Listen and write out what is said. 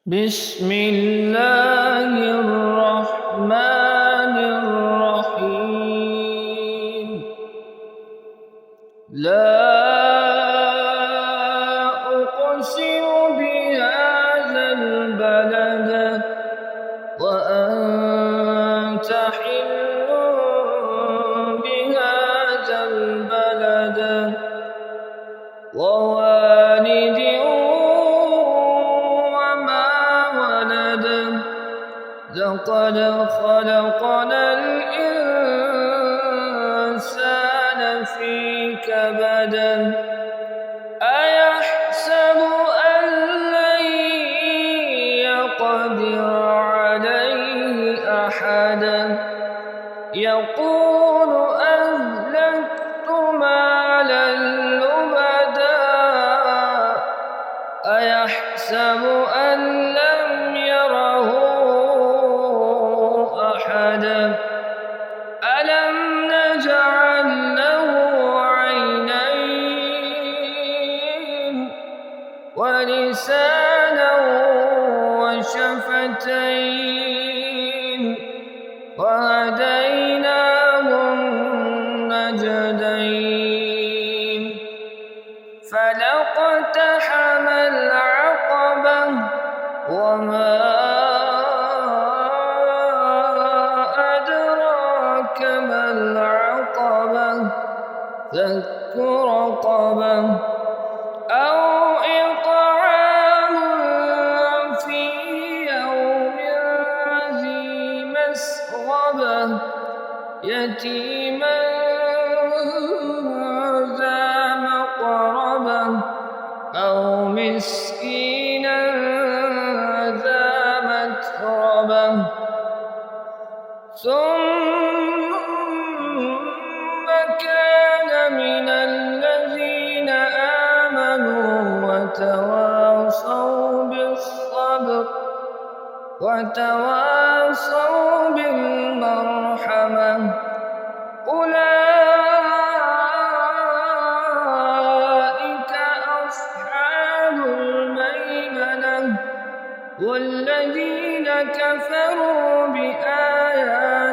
بسم الله الرحمن الرحيم. لا أقسم بهذا البلد وأنت حل بهذا البلد ووالد لقد خلقنا الإنسان في كبد أيحسب أن لن يقدر عليه أحد يقول أهلكت مالا لبدا أيحسب أن لم يره ألم نجعل له عينين ولسانا وشفتين وهديناه النجدين فلاقتحم العقبة وما ما العقبة فك رقبة أو إطعام في يوم ذي مسغبة يتيما ذا مقربة أو مسكينا ذا متربة ثم كان من الذين آمنوا وتواصوا بالصبر وتواصوا بالمرحمة أولئك أصحاب الميمنة والذين كفروا بآياتنا